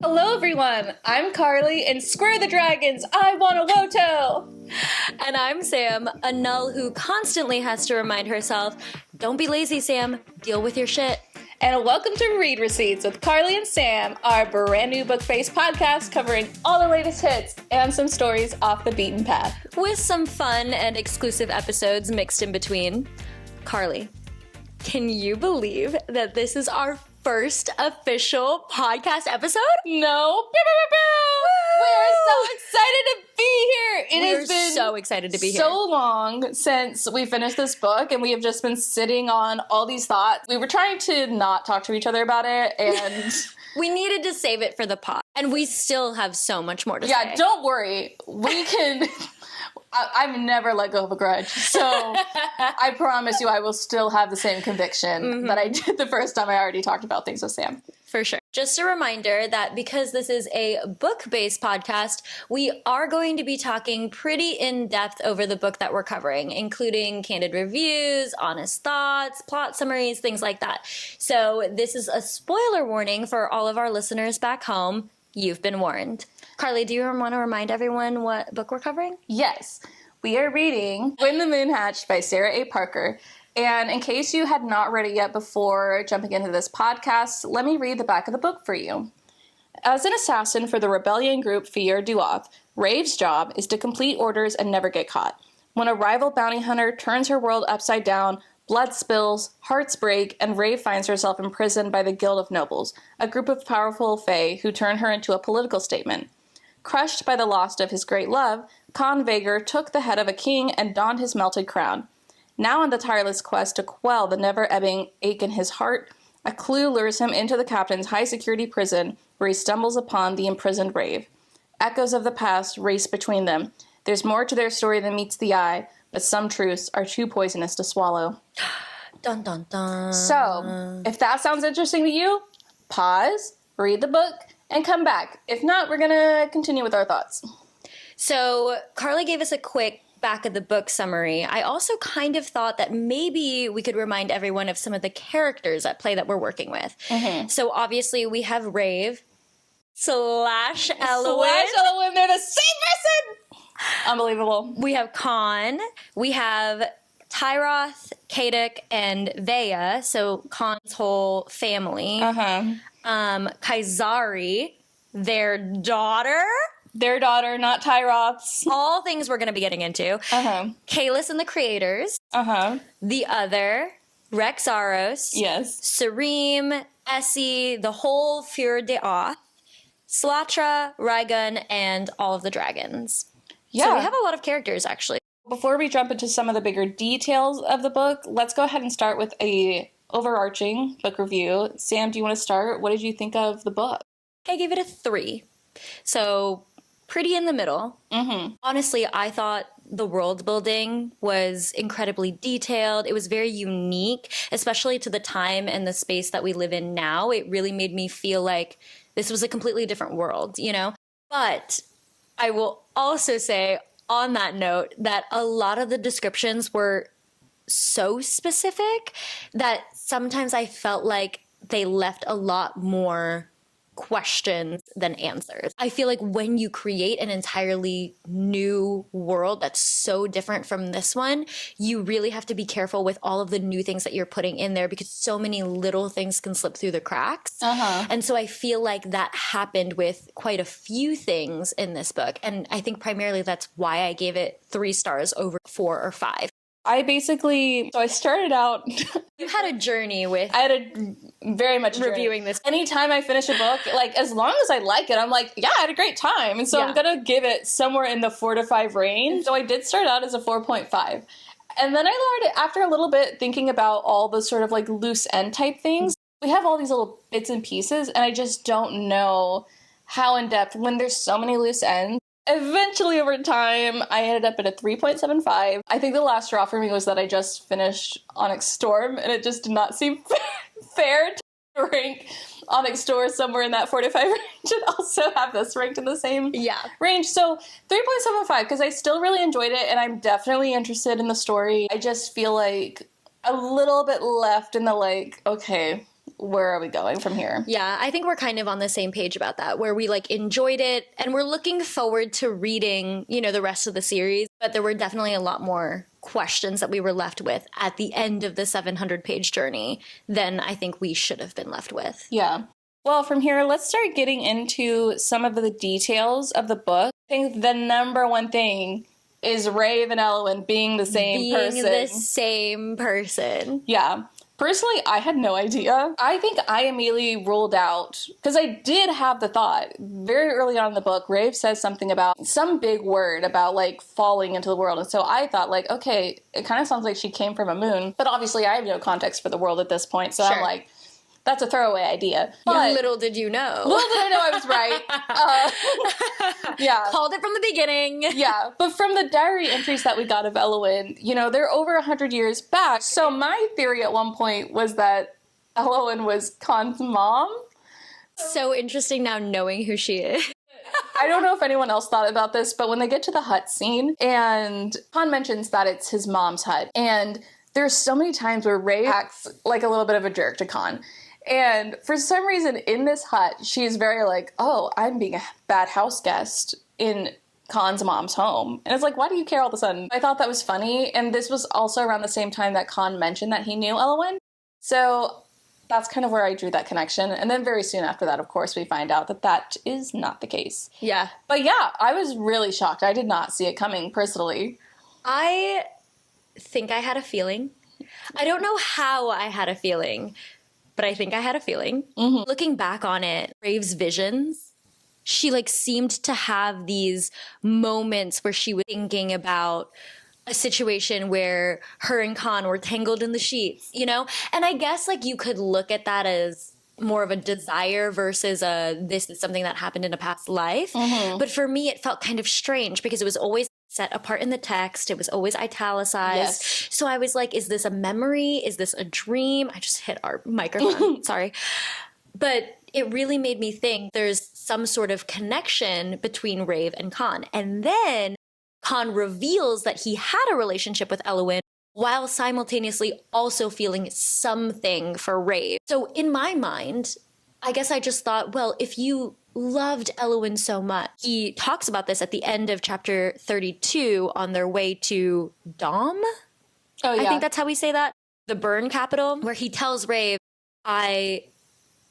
Hello everyone, I'm Carly and Square the Dragons, I want a Woto! And I'm Sam, a null who constantly has to remind herself, don't be lazy, Sam, deal with your shit. And welcome to Read Receipts with Carly and Sam, our brand new book-based podcast covering all the latest hits and some stories off the beaten path. With some fun and exclusive episodes mixed in between. Carly, can you believe that this is our first official podcast episode? No. We're so excited to be here. It has been so excited to be here. So long since we finished this book, and we have just been sitting on all these thoughts. We were trying to not talk to each other about it, and we needed to save it for the pod, and we still have so much more to say. Yeah, don't worry. We can. I've never let go of a grudge, so I promise you I will still have the same conviction that I did the first time I already talked about things with Sam. For sure. Just a reminder that because this is a book-based podcast, we are going to be talking pretty in-depth over the book that we're covering, including candid reviews, honest thoughts, plot summaries, things like that. So this is a spoiler warning for all of our listeners back home. You've been warned. Carly, do you want to remind everyone what book we're covering? Yes. We are reading When the Moon Hatched by Sarah A. Parker. And in case you had not read it yet before jumping into this podcast, let me read the back of the book for you. As an assassin for the rebellion group Fier Duoth, Rave's job is to complete orders and never get caught. When a rival bounty hunter turns her world upside down, blood spills, hearts break, and Rave finds herself imprisoned by the Guild of Nobles, a group of powerful fae who turn her into a political statement. Crushed by the loss of his great love, Khan Vager took the head of a king and donned his melted crown. Now on the tireless quest to quell the never-ebbing ache in his heart, a clue lures him into the captain's high-security prison, where he stumbles upon the imprisoned Rave. Echoes of the past race between them. There's more to their story than meets the eye, but some truths are too poisonous to swallow. Dun, dun, dun. So, if that sounds interesting to you, pause, read the book, and come back. If not, we're going to continue with our thoughts. So, Carly gave us a quick back of the book summary. I also kind of thought that maybe we could remind everyone of some of the characters at play that we're working with. So, obviously, we have Rave slash Elowen. They're the same person! Unbelievable. We have Khan. We have Tyroth, Kaduk, and Vea. So, Khan's whole family. Kaisari, their daughter. Their daughter, not Tyroth's. All things we're going to be getting into. Kalis and the Creators. The Other. Rexaros. Yes. Sareem, Essie, the whole Fier Duoth. Slatra, Raigun, and all of the dragons. Yeah. So we have a lot of characters, actually. Before we jump into some of the bigger details of the book, let's go ahead and start with a overarching book review. Sam, do you want to start? What did you think of the book? I gave it a 3. So pretty in the middle. Honestly, I thought the world building was incredibly detailed. It was very unique, especially to the time and the space that we live in now. It really made me feel like this was a completely different world, you know? But I will also say on that note that a lot of the descriptions were so specific that sometimes I felt like they left a lot more questions than answers. I feel like when you create an entirely new world that's so different from this one, you really have to be careful with all of the new things that you're putting in there because so many little things can slip through the cracks. And so I feel like that happened with quite a few things in this book. And I think primarily that's why I gave it 3 stars over 4 or 5. I started out. You had a journey with. I had a very much reviewing this. Anytime I finish a book, like as long as I like it, I'm like, yeah, I had a great time. And so I'm going to give it somewhere in the 4 to 5 range. So I did start out as a 4.5. And then I learned after a little bit thinking about all the sort of like loose end type things. We have all these little bits and pieces, and I just don't know how in depth when there's so many loose ends. Eventually, over time, I ended up at a 3.75. I think the last straw for me was that I just finished Onyx Storm, and it just did not seem fair to rank Onyx Storm somewhere in that 4 to 5 range and also have this ranked in the same range. So 3.75, because I still really enjoyed it, and I'm definitely interested in the story. I just feel like a little bit left in the, like, okay, where are we going from here? Yeah, I think we're kind of on the same page about that, where we like enjoyed it and we're looking forward to reading, you know, the rest of the series. But there were definitely a lot more questions that we were left with at the end of the 700-page journey than I think we should have been left with. Yeah. Well, from here, let's start getting into some of the details of the book. I think the number one thing is Rave and Elwyn being the same person. Being the same person. Yeah. Personally, I had no idea. I think I immediately ruled out, because I did have the thought, very early on in the book, Rave says something about some big word about, like, falling into the world. And so I thought, like, okay, it kind of sounds like she came from a moon. But obviously, I have no context for the world at this point. So Sure. I'm like, that's a throwaway idea. But little did you know. Little did I know I was right. Yeah. Called it from the beginning. Yeah, but from the diary entries that we got of Elwyn, you know, they're over 100 years back. So my theory at one point was that Elwyn was Khan's mom. So interesting now knowing who she is. I don't know if anyone else thought about this, but when they get to the hut scene, and Khan mentions that it's his mom's hut, and there's so many times where Ray acts like a little bit of a jerk to Khan. And for some reason, in this hut, she's very like, oh, I'm being a bad house guest in Khan's mom's home. And it's like, why do you care all of a sudden? I thought that was funny. And this was also around the same time that Khan mentioned that he knew Elwyn. So that's kind of where I drew that connection. And then very soon after that, of course, we find out that that is not the case. Yeah. But yeah, I was really shocked. I did not see it coming, personally. I think I had a feeling. I don't know how I had a feeling, but I think I had a feeling. Mm-hmm. Looking back on it, Rave's visions, she like seemed to have these moments where she was thinking about a situation where her and Khan were tangled in the sheets, you know? And I guess like you could look at that as more of a desire versus this is something that happened in a past life. Mm-hmm. But for me, it felt kind of strange because it was always set apart in the text. It was always italicized. Yes. So I was like, is this a memory? Is this a dream? I just hit our microphone. Sorry. But it really made me think there's some sort of connection between Rave and Khan. And then Khan reveals that he had a relationship with Elwyn while simultaneously also feeling something for Rave. So in my mind, I guess I just thought, well, if you loved Elwyn so much, he talks about this at the end of chapter 32 on their way to Dom. Oh, yeah. I think that's how we say that. The burn capital, where he tells Rave, I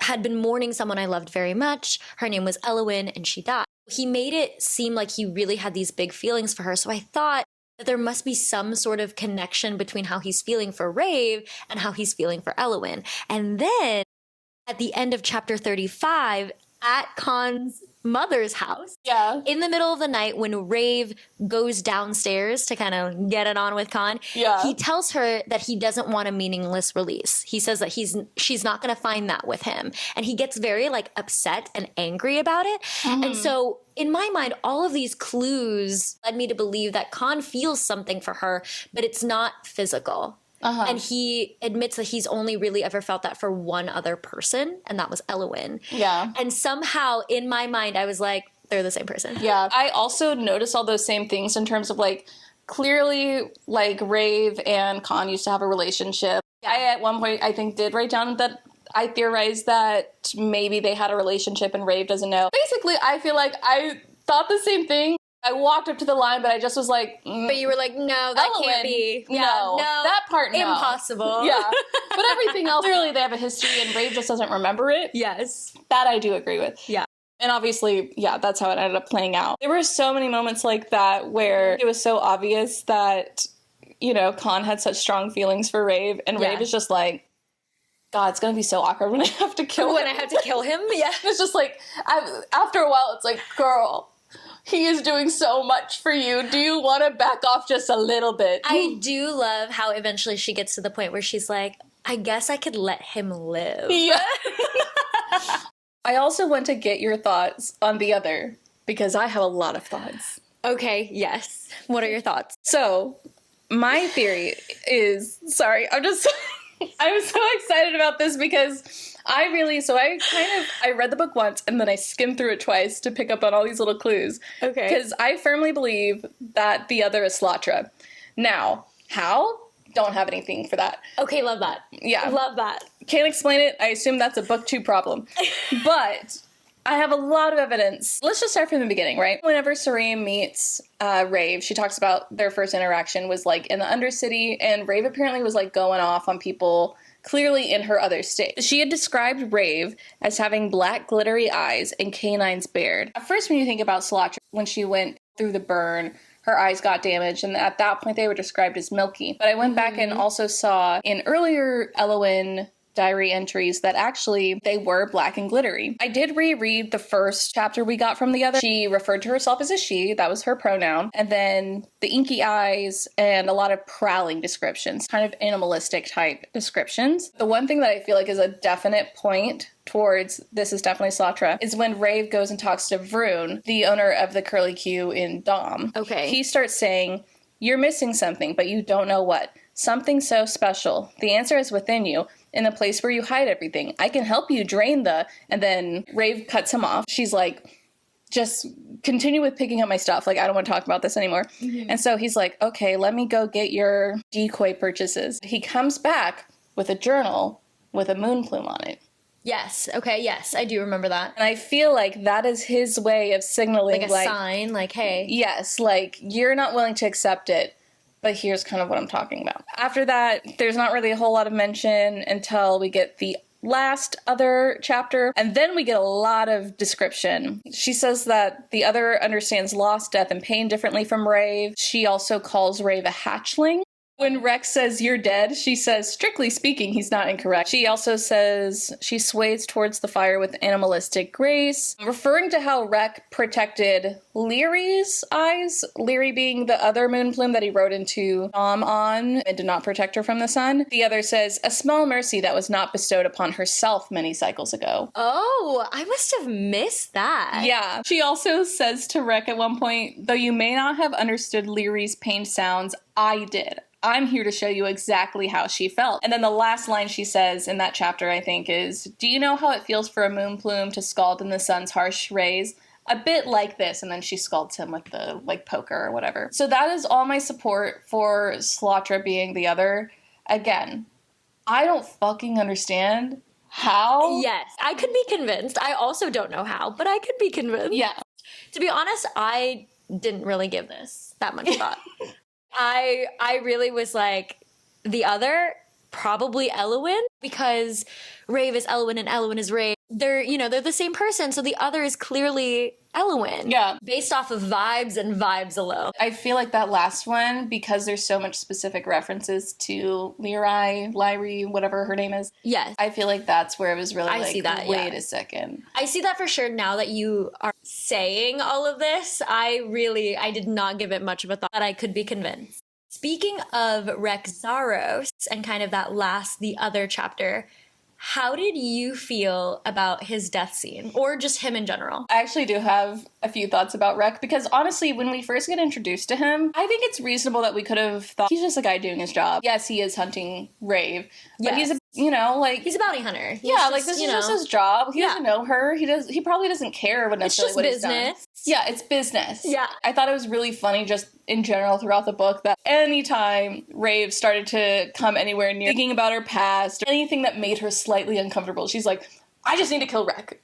had been mourning someone I loved very much. Her name was Elwyn, and she died. He made it seem like he really had these big feelings for her. So I thought that there must be some sort of connection between how he's feeling for Rave and how he's feeling for Elwyn. And then at the end of chapter 35, at Khan's mother's house, in the middle of the night when Rave goes downstairs to kind of get it on with Khan, he tells her that he doesn't want a meaningless release. He says that she's not going to find that with him. And he gets very like upset and angry about it. Mm-hmm. And so in my mind, all of these clues led me to believe that Khan feels something for her, but it's not physical. Uh-huh. And he admits that he's only really ever felt that for one other person, and that was Elwyn. Yeah. And somehow, in my mind, I was like, they're the same person. Yeah. I also noticed all those same things in terms of, like, clearly, like, Rave and Khan used to have a relationship. Yeah. I, at one point, I think, did write down that I theorized that maybe they had a relationship and Rave doesn't know. Basically, I feel like I thought the same thing. I walked up to the line, but I just was like... But you were like, no, that Elwyn, can't be. Yeah, no. That part, no. Impossible. Yeah. But everything else, clearly they have a history and Rave just doesn't remember it. Yes. That I do agree with. Yeah. And obviously, yeah, that's how it ended up playing out. There were so many moments like that where it was so obvious that, you know, Khan had such strong feelings for Rave, and Rave is just like, God, it's going to be so awkward when I have to kill him. When I have to kill him? Yeah. It's just like, after a while, it's like, girl... He is doing so much for you. Do you want to back off just a little bit? I do love how eventually she gets to the point where she's like, I guess I could let him live. Yeah. I also want to get your thoughts on the other, because I have a lot of thoughts. Okay, yes. What are your thoughts? So, my theory is, sorry, I'm so excited about this because... I read the book once and then I skimmed through it twice to pick up on all these little clues. Okay. Because I firmly believe that the other is Slatra. Now, how? don't have anything for that. Okay, love that. Yeah. Love that. Can't explain it. I assume that's a book 2 problem. But I have a lot of evidence. Let's just start from the beginning, right? Whenever Sareem meets Rave, she talks about their first interaction was like in the Undercity, and Rave apparently was like going off on people clearly in her other state. She had described Rave as having black glittery eyes and canines bared. At first, when you think about Cilatra, when she went through the burn, her eyes got damaged, and at that point they were described as milky. But I went back and also saw in earlier Eowyn diary entries that actually they were black and glittery. I did reread the first chapter we got from the other. She referred to herself as a she, that was her pronoun, and then the inky eyes and a lot of prowling descriptions, kind of animalistic type descriptions. The one thing that I feel like is a definite point towards this is definitely Cilatra is when Rave goes and talks to Vroon, the owner of the Curly Q in Dom. Okay. He starts saying, "You're missing something, but you don't know what. Something so special. The answer is within you, in the place where you hide everything. I can help you drain the..." And then Rave cuts him off. She's like, "Just continue with picking up my stuff. Like, I don't want to talk about this anymore." Mm-hmm. And so he's like, "Okay, let me go get your decoy purchases." He comes back with a journal with a moon plume on it. Yes. Okay. Yes, I do remember that. And I feel like that is his way of signaling, Like a sign, like, hey. Yes, like, you're not willing to accept it, but here's kind of what I'm talking about. After that, there's not really a whole lot of mention until we get the last other chapter, and then we get a lot of description. She says that the other understands loss, death, and pain differently from Rave. She also calls Rave a hatchling. When Rex says, "You're dead," she says, strictly speaking, he's not incorrect. She also says she sways towards the fire with animalistic grace, referring to how Rex protected Lyri's eyes, Lyri being the other moon plume that he rode into Dom on and did not protect her from the sun. The other says, "A small mercy that was not bestowed upon herself many cycles ago." Oh, I must have missed that. Yeah. She also says to Rex at one point, "Though you may not have understood Lyri's pain sounds, I did. I'm here to show you exactly how she felt." And then the last line she says in that chapter, I think, is, "Do you know how it feels for a moon plume to scald in the sun's harsh rays? A bit like this." And then she scalds him with the, like, poker or whatever. So that is all my support for Cilatra being the other. Again, I don't fucking understand how. Yes, I could be convinced. I also don't know how, but I could be convinced. Yeah. To be honest, I didn't really give this that much thought. I really was like, the other, probably Eowyn, because Rave is Eowyn and Eowyn is Rave. They're the same person, so the other is clearly Eowyn. Yeah. Based off of vibes and vibes alone. I feel like that last one, because there's so much specific references to Lyri, whatever her name is. Yes. I feel like that's where it was really see that, wait a second. I see that for sure now that you are saying all of this. I did not give it much of a thought, but I could be convinced. Speaking of Rexxaros and kind of the other chapter, how did you feel about his death scene, or just him in general? I actually do have a few thoughts about Rex, because honestly, when we first get introduced to him, I think it's reasonable that we could have thought he's just a guy doing his job. Yes, he is hunting Rave, but Yes. he's he's a bounty hunter. This is just his job. He doesn't know her. He probably doesn't care what necessarily what he's done. It's just business. Yeah, it's business. Yeah. I thought it was really funny just in general throughout the book that anytime Rave started to come anywhere near thinking about her past, or anything that made her slightly uncomfortable, she's like, "I just need to kill Rex."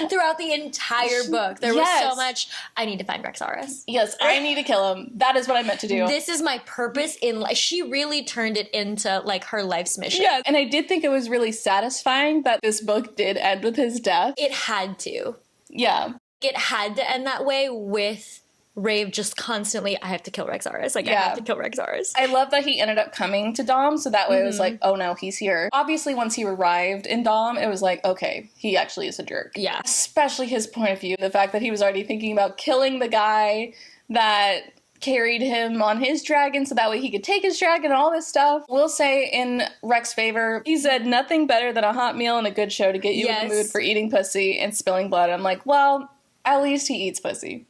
Throughout the entire book, there was so much, I need to find Rexxaros. Yes, I need to kill him. That is what I meant to do. This is my purpose in life. She really turned it into, like, her life's mission. Yeah, and I did think it was really satisfying that this book did end with his death. It had to. Yeah. It had to end that way with Rave just constantly, "I have to kill Rexxaros. I have to kill Rexxaros." I love that he ended up coming to Dom, so that way it was like, oh no, he's here. Obviously, once he arrived in Dom, it was like, okay, he actually is a jerk. Yeah. Especially his point of view. The fact that he was already thinking about killing the guy that carried him on his dragon so that way he could take his dragon and all this stuff. We'll say in Rex's favor, he said nothing better than a hot meal and a good show to get you in the mood for eating pussy and spilling blood. I'm like, well, at least he eats pussy.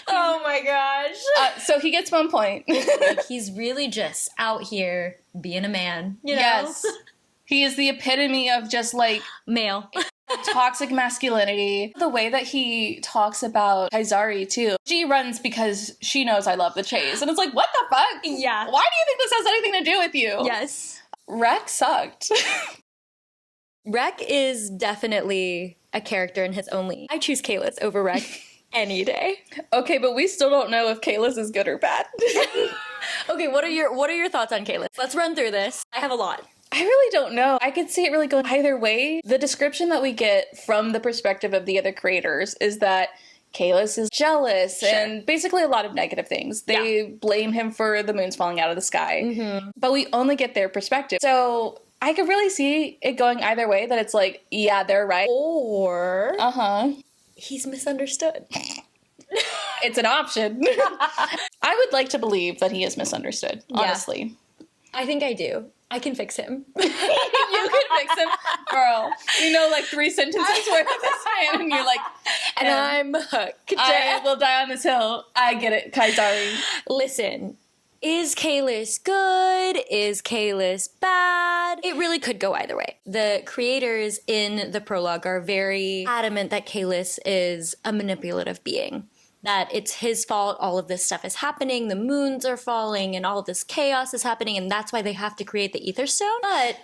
Oh my gosh. So he gets 1 point. Like, he's really just out here being a man, you know? Yes. He is the epitome of just, like... Male. toxic masculinity. The way that he talks about Kaisari, too. She runs because she knows I love the chase. And it's like, what the fuck? Yeah. Why do you think this has anything to do with you? Yes. Wreck sucked. Rek is definitely a character in his own league. I choose Kalis over Rek any day. Okay, but we still don't know if Kalis is good or bad. Okay, what are your thoughts on Kalis? Let's run through this. I have a lot. I really don't know. I could see it really going either way. The description that we get from the perspective of the other creators is that Kalis is jealous and basically a lot of negative things. They blame him for the moons falling out of the sky. But we only get their perspective. So I could really see it going either way, that it's like, yeah, they're right. Or he's misunderstood. It's an option. I would like to believe that he is misunderstood, honestly. I think I do. I can fix him. You can fix him. Girl, you know like 3 sentences worth of this man, and you're like, and I'm hooked. I will die on this hill. I get it, Kaisari. Listen, is Kalis good? Is Kalis bad? It really could go either way. The creators in the prologue are very adamant that Kalis is a manipulative being. That it's his fault, all of this stuff is happening, the moons are falling, and all of this chaos is happening, and that's why they have to create the Ether Stone. But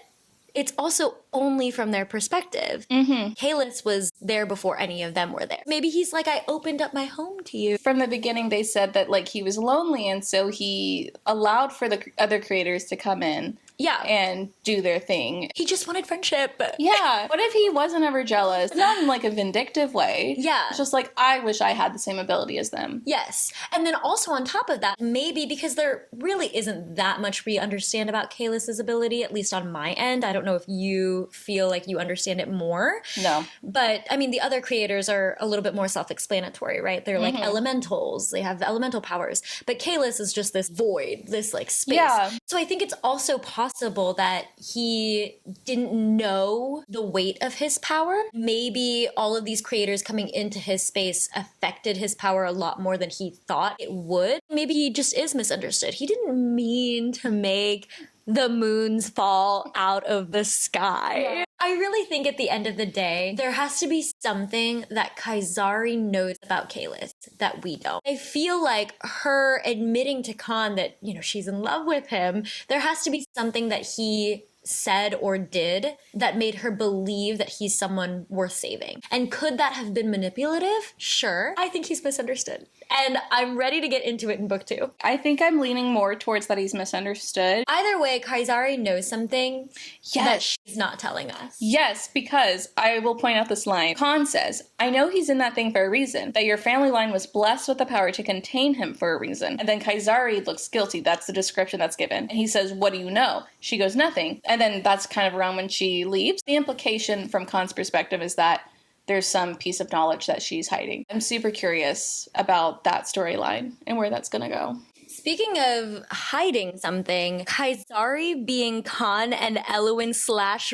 it's also only from their perspective. Kalis was there before any of them were there. Maybe he's like, I opened up my home to you. From the beginning, they said that like he was lonely, and so he allowed for the other creators to come in. Yeah. And do their thing. He just wanted friendship. Yeah. What if he wasn't ever jealous? Not in like a vindictive way. Yeah. It's just like, I wish I had the same ability as them. Yes. And then also on top of that, maybe because there really isn't that much we understand about Kalis's ability, at least on my end. I don't know if you feel like you understand it more. No. But I mean, the other creators are a little bit more self-explanatory, right? They're like elementals. They have elemental powers. But Kalis is just this void, this like space. Yeah. So I think it's also possible that he didn't know the weight of his power. Maybe all of these creators coming into his space affected his power a lot more than he thought it would. Maybe he just is misunderstood. He didn't mean to make the moons fall out of the sky. Yeah. I really think at the end of the day, there has to be something that Kaisari knows about Kalis that we don't. I feel like her admitting to Khan that, you know, she's in love with him, there has to be something that he said or did that made her believe that he's someone worth saving. And could that have been manipulative? Sure. I think he's misunderstood. And I'm ready to get into it in book 2. I think I'm leaning more towards that he's misunderstood. Either way, Kaisari knows something that she's not telling us. Yes, because I will point out this line. Khan says, I know he's in that thing for a reason, that your family line was blessed with the power to contain him for a reason. And then Kaisari looks guilty. That's the description that's given. And he says, what do you know? She goes, nothing. And then that's kind of around when she leaves. The implication from Khan's perspective is that there's some piece of knowledge that she's hiding. I'm super curious about that storyline and where that's gonna go. Speaking of hiding something, Kaisari being Khan and Eluin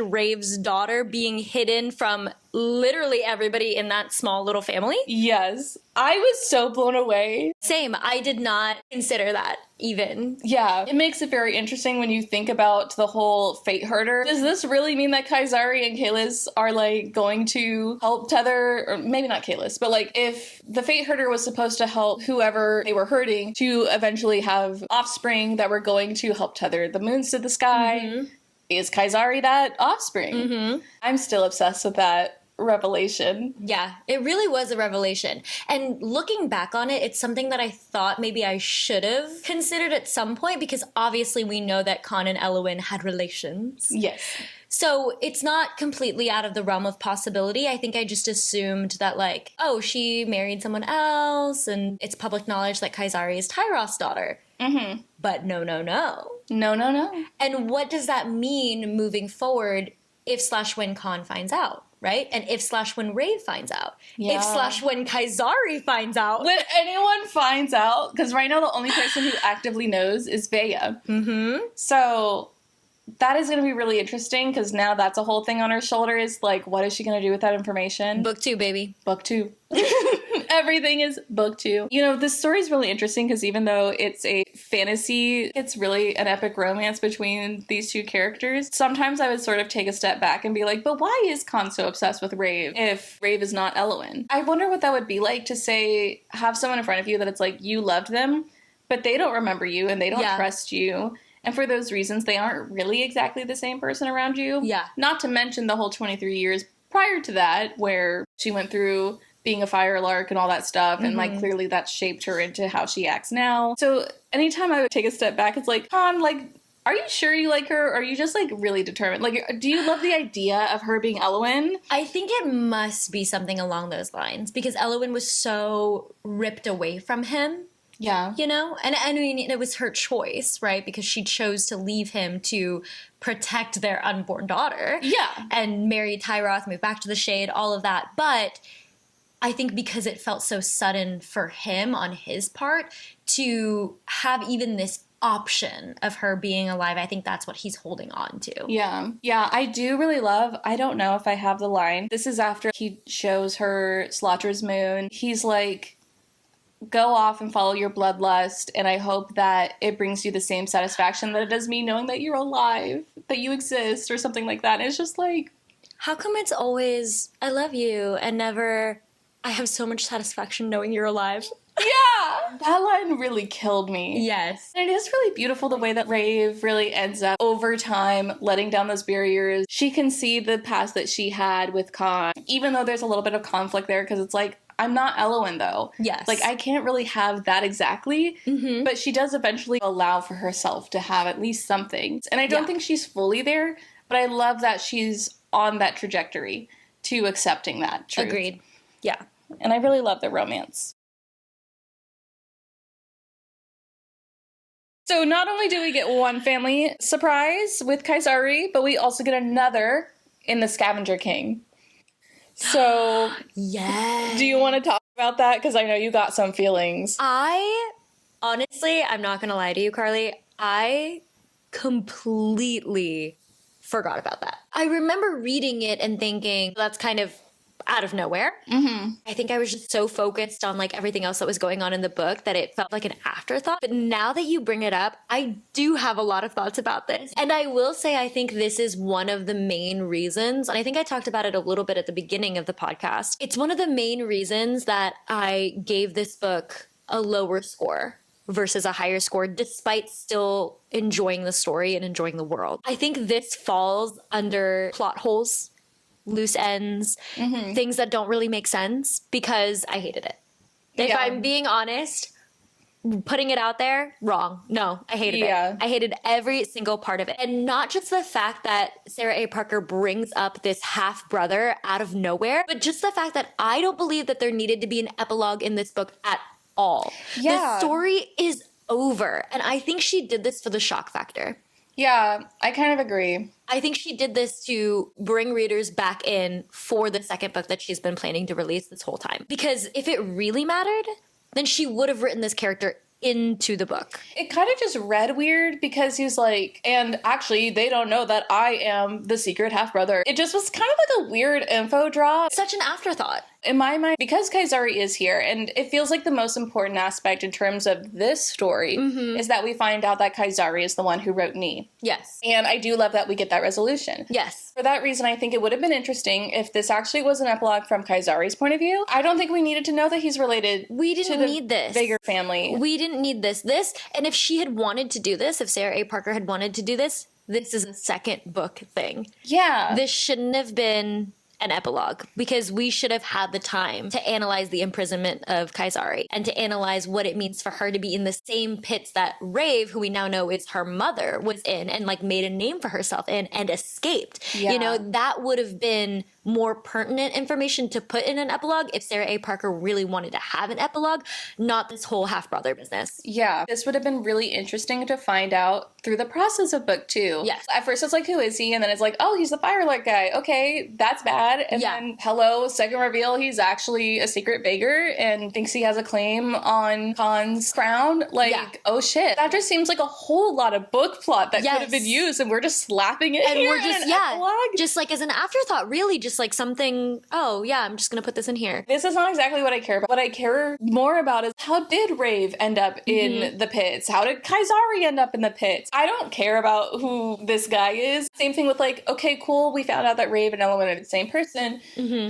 / Rave's daughter being hidden from literally everybody in that small little family? Yes. I was so blown away. Same. I did not consider that even. Yeah. It makes it very interesting when you think about the whole fate herder. Does this really mean that Kaisari and Kalis are like going to help Tether? Or maybe not Kalis, but like if the fate herder was supposed to help whoever they were hurting to eventually have offspring that were going to help tether the moons to the sky, is Kaisari that offspring? I'm still obsessed with that revelation. Yeah, it really was a revelation. And looking back on it, it's something that I thought maybe I should have considered at some point, because obviously we know that Khan and Eluin had relations. Yes. So it's not completely out of the realm of possibility. I think I just assumed that like, oh, she married someone else and it's public knowledge that Kaisari is Tyros' daughter. But no. No. And what does that mean moving forward if/when Khan finds out? Right? And if/when Rave finds out. Yeah. If/when Kaisari finds out. When anyone finds out, because right now the only person who actively knows is Vaya. So that is going to be really interesting, because now that's a whole thing on her shoulders. Like, what is she going to do with that information? Book 2, baby. Book 2. Everything is book 2. You know, this story is really interesting because even though it's a fantasy, it's really an epic romance between these two characters. Sometimes I would sort of take a step back and be like, but why is Khan so obsessed with Rave if Rave is not Elowen? I wonder what that would be like to say, have someone in front of you that it's like you loved them, but they don't remember you and they don't trust you. And for those reasons, they aren't really exactly the same person around you. Yeah. Not to mention the whole 23 years prior to that, where she went through being a firelark and all that stuff, and like clearly that shaped her into how she acts now. So anytime I would take a step back, it's like, Han, like, are you sure you like her? Or are you just like really determined? Like, do you love the idea of her being Elowen? I think it must be something along those lines because Elowen was so ripped away from him. Yeah. You know? And I mean, it was her choice, right? Because she chose to leave him to protect their unborn daughter. Yeah. And marry Tyroth, move back to the Shade, all of that. But I think because it felt so sudden for him on his part to have even this option of her being alive, I think that's what he's holding on to. Yeah. Yeah, I do really love, I don't know if I have the line. This is after he shows her Slaughter's moon. He's like, go off and follow your bloodlust, and I hope that it brings you the same satisfaction that it does me knowing that you're alive, that you exist, or something like that. And it's just like, how come it's always, I love you, and never, I have so much satisfaction knowing you're alive? yeah! That line really killed me. Yes. And it is really beautiful the way that Rave really ends up over time letting down those barriers. She can see the past that she had with Khan, even though there's a little bit of conflict there, because it's like, I'm not Elowen, though. Yes. Like, I can't really have that exactly, but she does eventually allow for herself to have at least something. And I don't think she's fully there, but I love that she's on that trajectory to accepting that truth. Agreed. Yeah. And I really love the romance. So not only do we get one family surprise with Kaisari, but we also get another in the Scavenger King. So, yes. Do you want to talk about that? Because I know you got some feelings. Honestly, I'm not going to lie to you, Carly. I completely forgot about that. I remember reading it and thinking, that's kind of out of nowhere. Mm-hmm. I think I was just so focused on like everything else that was going on in the book that it felt like an afterthought. But now that you bring it up, I do have a lot of thoughts about this. And I will say, I think this is one of the main reasons, and I think I talked about it a little bit at the beginning of the podcast. It's one of the main reasons that I gave this book a lower score versus a higher score, despite still enjoying the story and enjoying the world. I think this falls under plot holes, loose ends, things that don't really make sense because I hated it. If I'm being honest, putting it out there, wrong. No, I hated it. I hated every single part of it. And not just the fact that Sarah A. Parker brings up this half-brother out of nowhere, but just the fact that I don't believe that there needed to be an epilogue in this book at all. Yeah. The story is over. And I think she did this for the shock factor. Yeah, I kind of agree. I think she did this to bring readers back in for the second book that she's been planning to release this whole time. Because if it really mattered, then she would have written this character into the book. It kind of just read weird because he's like, and actually they don't know that I am the secret half-brother. It just was kind of like a weird info drop. Such an afterthought. In my mind, because Kaisari is here, and it feels like the most important aspect in terms of this story is that we find out that Kaisari is the one who wrote Ni. Yes. And I do love that we get that resolution. Yes. For that reason, I think it would have been interesting if this actually was an epilogue from Kaisari's point of view. I don't think we needed to know that he's related We didn't need this. Bigger family. We didn't need this. And if she had wanted to do this, if Sarah A. Parker had wanted to do this is a second book thing. Yeah. This shouldn't have been an epilogue because we should have had the time to analyze the imprisonment of Kaisari and to analyze what it means for her to be in the same pits that Rave, who we now know is her mother, was in and like made a name for herself in and escaped. Yeah. You know, that would have been more pertinent information to put in an epilogue if Sarah A. Parker really wanted to have an epilogue, not this whole half-brother business. Yeah, this would have been really interesting to find out through the process of book 2. Yes. At first it's like, who is he? And then it's like, oh, he's the Firelight guy. Okay, that's bad. And then, hello, second reveal, he's actually a secret Vaegir and thinks he has a claim on Khan's crown. Like, oh shit. That just seems like a whole lot of book plot that could have been used and we're just slapping it and here we're just, in an epilogue. just like as an afterthought, really just just like something, oh yeah, I'm just gonna put this in here. This is not exactly what I care about. What I care more about is how did Rave end up in the pits? How did Kaisari end up in the pits? I don't care about who this guy is. Same thing with like, okay, cool, we found out that Rave and Elowen are the same person.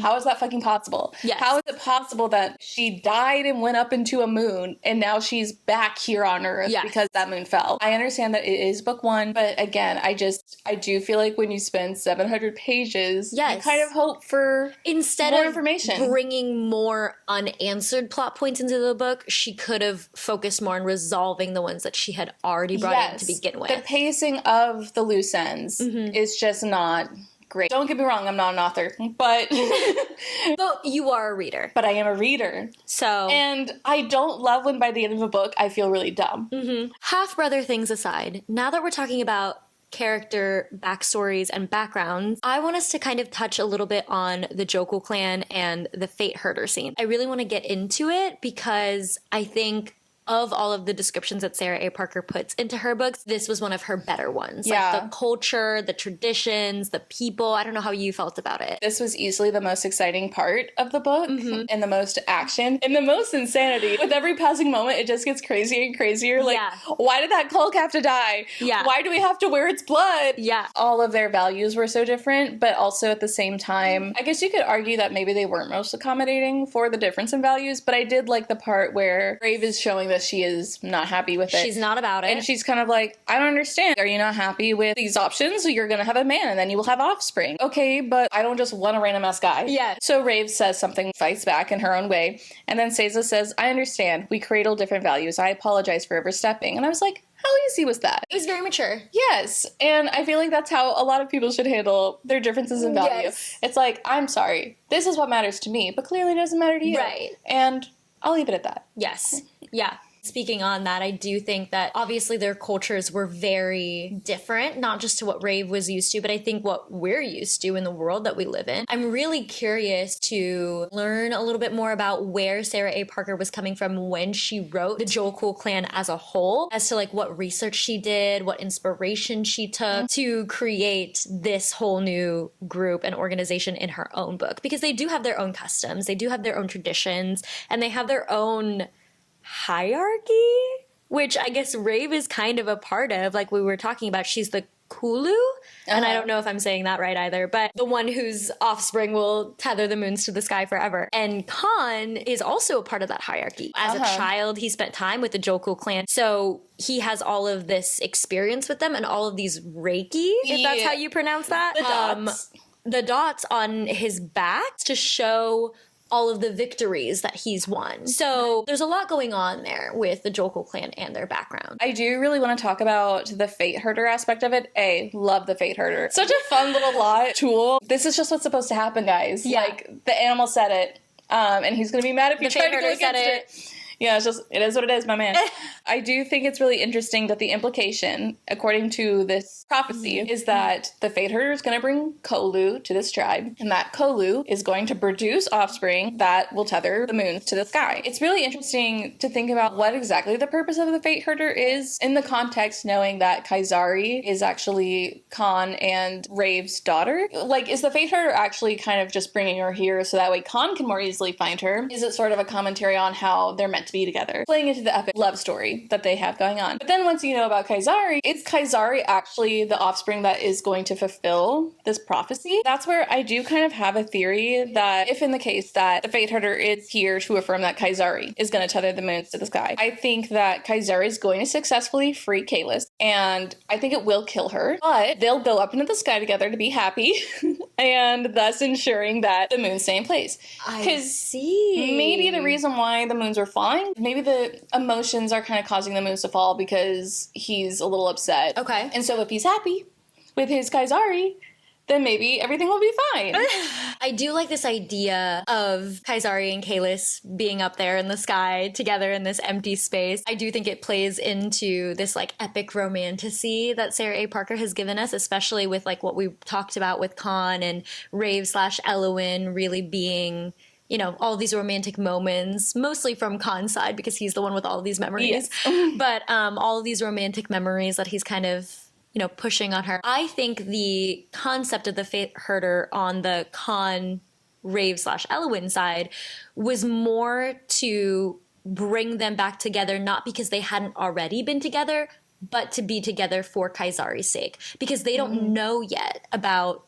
How is that fucking possible? Yes. How is it possible that she died and went up into a moon and now she's back here on Earth because that moon fell? I understand that it is book one, but again, I do feel like when you spend 700 pages, you kind of hope for instead more of information. Bringing more unanswered plot points into the book, she could have focused more on resolving the ones that she had already brought in to begin with. The pacing of the loose ends is just not great. Don't get me wrong, I'm not an author, but but you are a reader. But I am a reader. So, and I don't love when by the end of a book I feel really dumb. Half-brother things aside, now that we're talking about character backstories and backgrounds, I want us to kind of touch a little bit on the Jokul clan and the Fate Herder scene. I really want to get into it because I think of all of the descriptions that Sarah A. Parker puts into her books, this was one of her better ones. Yeah. Like the culture, the traditions, the people. I don't know how you felt about it. This was easily the most exciting part of the book and the most action and the most insanity. With every passing moment, it just gets crazier and crazier. Like, why did that Kulk have to die? Yeah. Why do we have to wear its blood? Yeah. All of their values were so different, but also at the same time, I guess you could argue that maybe they weren't most accommodating for the difference in values, but I did like the part where Brave is showing that she is not happy with it. She's not about it. And she's kind of like, I don't understand. Are you not happy with these options? So you're going to have a man and then you will have offspring. Okay, but I don't just want a random ass guy. Yeah. So Rave says something, fights back in her own way. And then Seiza says, I understand. We cradle different values. I apologize for overstepping. And I was like, how easy was that? It was very mature. Yes. And I feel like that's how a lot of people should handle their differences in value. Yes. It's like, I'm sorry. This is what matters to me, but clearly it doesn't matter to you. Right. And I'll leave it at that. Yes. Yeah. Speaking on that, I do think that obviously their cultures were very different, not just to what Rave was used to, but I think what we're used to in the world that we live in. I'm really curious to learn a little bit more about where Sarah A. Parker was coming from when she wrote the Jokul clan as a whole, as to like what research she did, what inspiration she took to create this whole new group and organization in her own book. Because they do have their own customs, they do have their own traditions, and they have their own hierarchy, which I guess Rave is kind of a part of, like we were talking about. She's the Kulu, and I don't know if I'm saying that right either, but the one whose offspring will tether the moons to the sky forever. And Khan is also a part of that hierarchy. As a child, he spent time with the Jokul clan, so he has all of this experience with them and all of these Reiki, if that's how you pronounce that. The dots on his back to show all of the victories that he's won. So there's a lot going on there with the Jokul clan and their background. I do really want to talk about the Fate Herder aspect of it. Love the Fate Herder. Such a fun little lot tool. This is just what's supposed to happen, guys. Yeah. Like, the animal said it, and he's going to be mad if you try to go against it. Yeah, it is what it is, my man. I do think it's really interesting that the implication, according to this prophecy, is that the Fate Herder is going to bring Kolu to this tribe, and that Kolu is going to produce offspring that will tether the moons to the sky. It's really interesting to think about what exactly the purpose of the Fate Herder is, in the context knowing that Kaisari is actually Khan and Rave's daughter. Like, is the Fate Herder actually kind of just bringing her here so that way Khan can more easily find her? Is it sort of a commentary on how they're meant to be together, playing into the epic love story that they have going on? But then once you know about Kaisari, is Kaisari actually the offspring that is going to fulfill this prophecy? That's where I do kind of have a theory that if in the case that the Fate Herder is here to affirm that Kaisari is going to tether the moons to the sky, I think that Kaisari is going to successfully free Kalis, and I think it will kill her, but they'll go up into the sky together to be happy and thus ensuring that the moons stay in place. I see. Maybe the reason why the moons were falling, maybe the emotions are kind of causing the moons to fall because he's a little upset. Okay. And so if he's happy with his Kaisari, then maybe everything will be fine. I do like this idea of Kaisari and Kalis being up there in the sky together in this empty space. I do think it plays into this like epic romantasy that Sarah A. Parker has given us, especially with like what we talked about with Khan and Rave/Elowen really being, you know, all these romantic moments, mostly from Khan's side because he's the one with all of these memories. Yes. But all of these romantic memories that he's kind of, pushing on her. I think the concept of the Fate Herder on the Khan, Rave / Elwyn side was more to bring them back together, not because they hadn't already been together, but to be together for Kaisari's sake, because they don't know yet about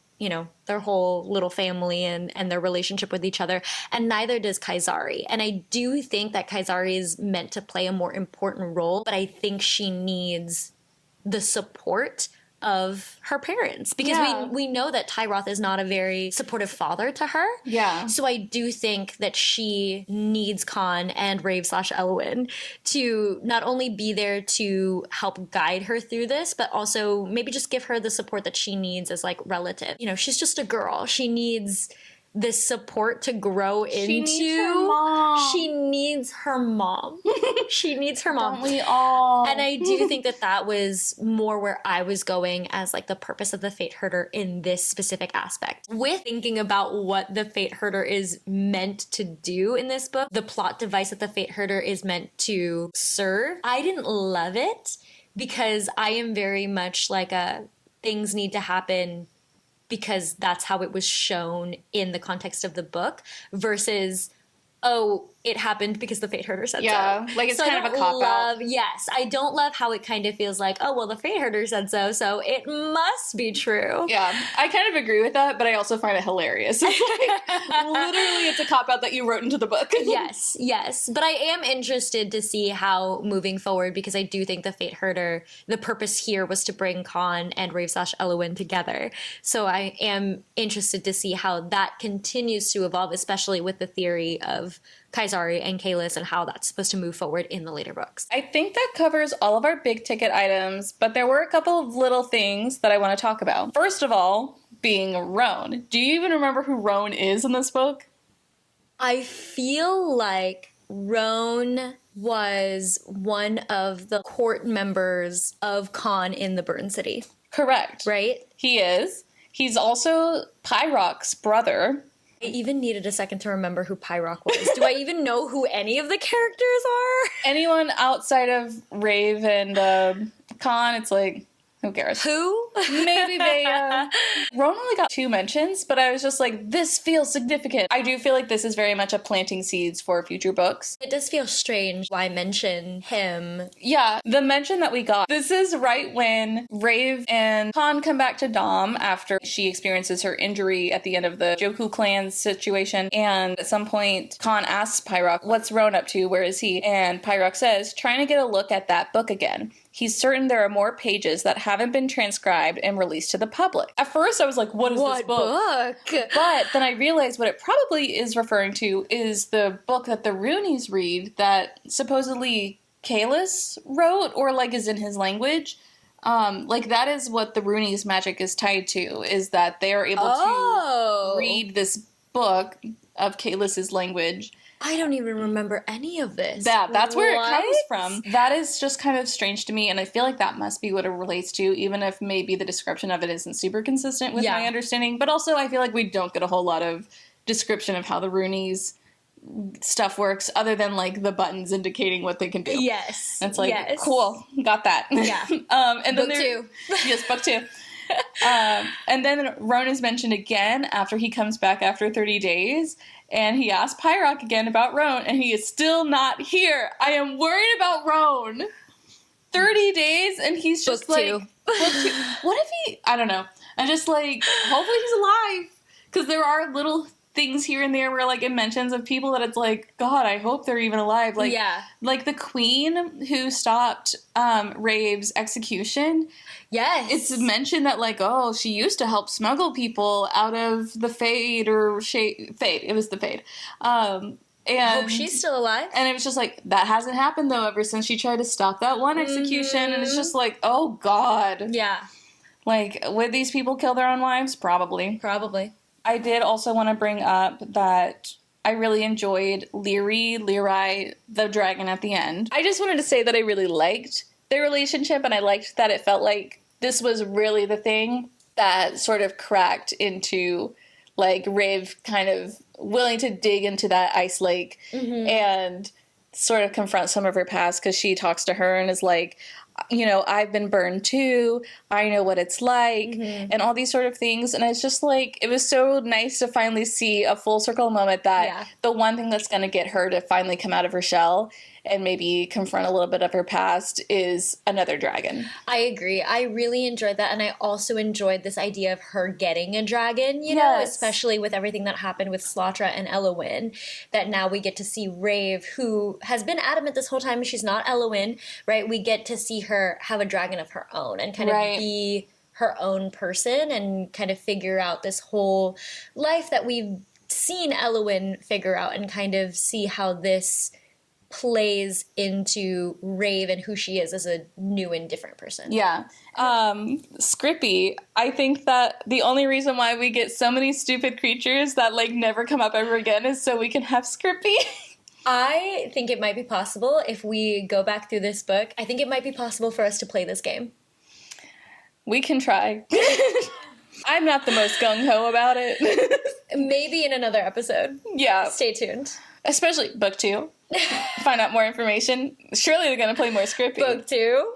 their whole little family and their relationship with each other, and neither does Kaisari. And I do think that Kaisari is meant to play a more important role, but I think she needs the support of her parents, because we know that Tyroth is not a very supportive father to her. Yeah. So I do think that she needs Khan and Rave / Elwyn to not only be there to help guide her through this, but also maybe just give her the support that she needs as like relative. She's just a girl. She needs this support to grow into. She needs her mom. She needs her mom. She needs her mom. Don't we all? And I do think that was more where I was going as like the purpose of the Fate Herder in this specific aspect. With thinking about what the Fate Herder is meant to do in this book, the plot device that the Fate Herder is meant to serve, I didn't love it, because I am very much like things need to happen because that's how it was shown in the context of the book, versus, oh, it happened because the Fate Herder said so. Yeah, like it's kind of a cop-out. Yes, I don't love how it kind of feels like, oh, well, the Fate Herder said so, so it must be true. Yeah, I kind of agree with that, but I also find it hilarious. It's like, literally, it's a cop-out that you wrote into the book. Yes. But I am interested to see how moving forward, because I do think the Fate Herder, the purpose here was to bring Khan and Rave / Elwyn together. So I am interested to see how that continues to evolve, especially with the theory of Kaisari and Kalis and how that's supposed to move forward in the later books. I think that covers all of our big ticket items, but there were a couple of little things that I want to talk about. First of all, being Roan. Do you even remember who Roan is in this book? I feel like Roan was one of the court members of Khan in the Burn City. Correct. Right? He is. He's also Pyrock's brother. I even needed a second to remember who Pyrock was. Do I even know who any of the characters are? Anyone outside of Rave and Khan, it's like, who cares? Who? Maybe they, Roan only got 2 mentions, but I was just like, this feels significant. I do feel like this is very much a planting seeds for future books. It does feel strange why mention him. Yeah, the mention that we got, this is right when Rave and Khan come back to Dom after she experiences her injury at the end of the Joku clan situation, and at some point, Khan asks Pyrock, what's Roan up to? Where is he? And Pyrock says, trying to get a look at that book again. He's certain there are more pages that haven't been transcribed and released to the public. At first, I was like, what is this book? But then I realized what it probably is referring to is the book that the Roonies read that supposedly Kalis wrote, or like is in his language. Like that is what the Roonies' magic is tied to, is that they are able to read this book of Kalis's language. I don't even remember any of this. That's where it comes from. That is just kind of strange to me, and I feel like that must be what it relates to, even if maybe the description of it isn't super consistent with my understanding. But also, I feel like we don't get a whole lot of description of how the Roonies stuff works, other than like the buttons indicating what they can do. Yes. And it's like, cool, got that. Yeah. And then book 2. Yes, book 2. And then Roan is mentioned again after he comes back after 30 days. And he asks Pyrock again about Roan, and he is still not here. I am worried about Roan. 30 days, and he's just book like... 2. Book 2. What if he... I don't know. I'm just like, hopefully he's alive. Because there are little things here and there where, like, it mentions of people that it's like, God, I hope they're even alive. Like, like the queen who stopped Rave's execution... Yes. It's mentioned that, like, oh, she used to help smuggle people out of the Fade or Fade. It was the Fade. And hope she's still alive. And it was just like, that hasn't happened, though, ever since she tried to stop that one execution. And it's just like, oh, God. Yeah. Like, would these people kill their own wives? Probably. Probably. I did also want to bring up that I really enjoyed Lyrai, the dragon at the end. I just wanted to say that I really liked their relationship, and I liked that it felt like this was really the thing that sort of cracked into, like, Rave kind of willing to dig into that ice lake and sort of confront some of her past, because she talks to her and is like, you know, I've been burned too. I know what it's like, and all these sort of things. And it's just like, it was so nice to finally see a full circle moment that the one thing that's going to get her to finally come out of her shell and maybe confront a little bit of her past is another dragon. I agree. I really enjoyed that. And I also enjoyed this idea of her getting a dragon, you know, especially with everything that happened with Slatra and Elowin, that now we get to see Rave, who has been adamant this whole time she's not Elowin, right? We get to see her have a dragon of her own and kind of be her own person and kind of figure out this whole life that we've seen Elowin figure out, and kind of see how this plays into Rave and who she is as a new and different person. Yeah. Scrippy, I think that the only reason why we get so many stupid creatures that like never come up ever again is so we can have Scrippy. I think it might be possible if we go back through this book. I think it might be possible for us to play this game. We can try. I'm not the most gung-ho about it. Maybe in another episode. Yeah. Stay tuned. Especially book 2. Find out more information. Surely they're going to play more Scrippy. Book 2.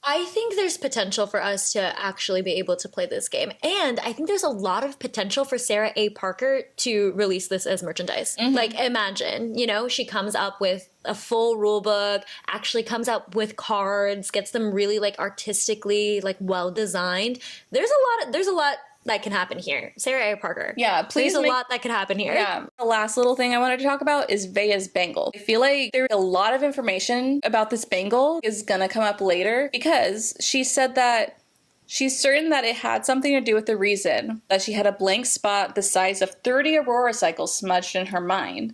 I think there's potential for us to actually be able to play this game. And I think there's a lot of potential for Sarah A. Parker to release this as merchandise. Like, imagine, you know, she comes up with a full rule book, actually comes up with cards, gets them really, like, artistically, like, well-designed. There's a lot that can happen here. Sarah A. Parker. Yeah, please. There's a lot that can happen here. Yeah. The last little thing I wanted to talk about is Vea's bangle. I feel like there's a lot of information about this bangle is gonna come up later, because she said that she's certain that it had something to do with the reason that she had a blank spot the size of 30 Aurora cycles smudged in her mind.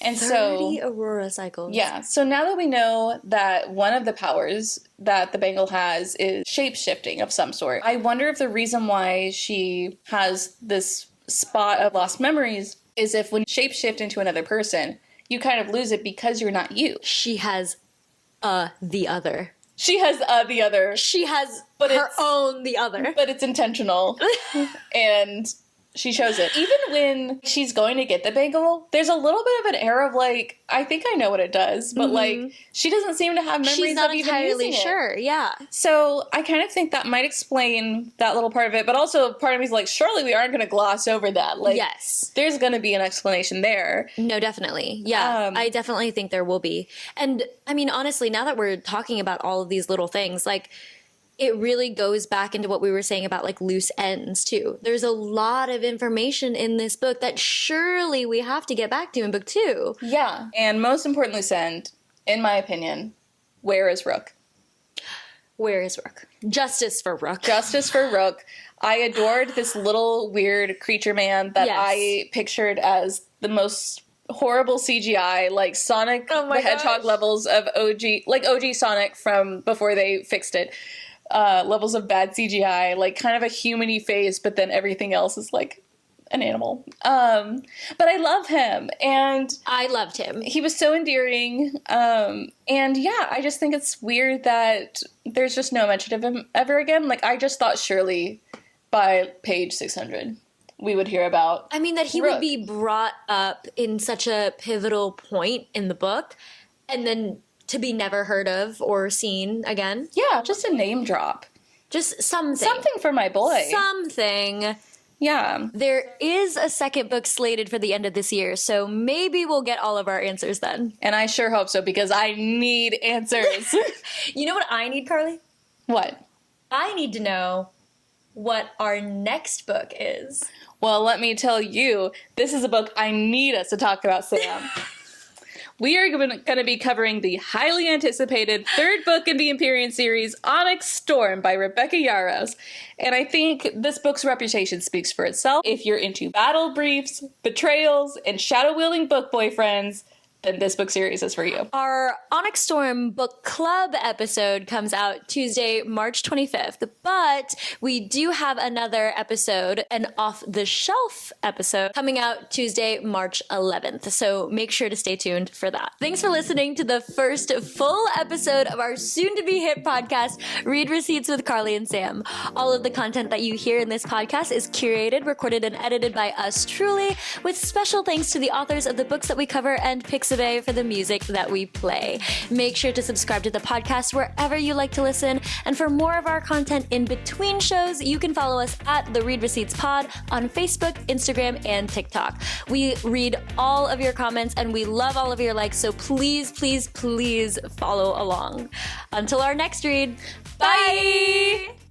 And 30 Aurora cycles. Yeah. So now that we know that one of the powers that the bangle has is shape-shifting of some sort, I wonder if the reason why she has this spot of lost memories is if when you shape-shift into another person, you kind of lose it because you're not you. She has the other. She has the other. She has but her own the other. But it's intentional. And she shows it. Even when she's going to get the bangle, there's a little bit of an air of like, I think I know what it does, but like, she doesn't seem to have memories She's not of even entirely using sure. it. Yeah. So I kind of think that might explain that little part of it, but also part of me is like, surely we aren't going to gloss over that. Like, yes, there's going to be an explanation there. No, definitely. Yeah, I definitely think there will be. And I mean, honestly, now that we're talking about all of these little things, like, it really goes back into what we were saying about like loose ends too. There's a lot of information in this book that surely we have to get back to in book 2. Yeah. And most important loose end, in my opinion, where is Rook? Where is Rook? Justice for Rook. Justice for Rook. I adored this little weird creature man that I pictured as the most horrible CGI, like Sonic the Hedgehog levels of OG Sonic from before they fixed it. Levels of bad CGI, like kind of a human-y face, but then everything else is like an animal. But I love him, and I loved him. He was so endearing. And yeah, I just think it's weird that there's just no mention of him ever again. Like, I just thought surely by page 600 we would hear about. I mean, that he Rook would be brought up in such a pivotal point in the book, and then to be never heard of or seen again. Yeah, just a name drop. Just something. Something for my boy. Something. Yeah. There is a second book slated for the end of this year, so maybe we'll get all of our answers then. And I sure hope so, because I need answers. You know what I need, Carly? What? I need to know what our next book is. Well, let me tell you, this is a book I need us to talk about, Sam. We are going to be covering the highly anticipated third book in the Empyrean series, Onyx Storm by Rebecca Yarros. And I think this book's reputation speaks for itself. If you're into battle briefs, betrayals, and shadow-wielding book boyfriends, then this book series is for you. Our Onyx Storm Book Club episode comes out Tuesday, March 25th, but we do have another episode, an off-the-shelf episode, coming out Tuesday, March 11th, so make sure to stay tuned for that. Thanks for listening to the first full episode of our soon-to-be-hit podcast, Read Receipts with Carly and Sam. All of the content that you hear in this podcast is curated, recorded, and edited by us truly, with special thanks to the authors of the books that we cover and picks Pixabay for the music that we play. Make sure to subscribe to the podcast wherever you like to listen. And for more of our content in between shows, you can follow us at the Read Receipts Pod on Facebook, Instagram, and TikTok. We read all of your comments and we love all of your likes, so please, please, please follow along. Until our next read, bye!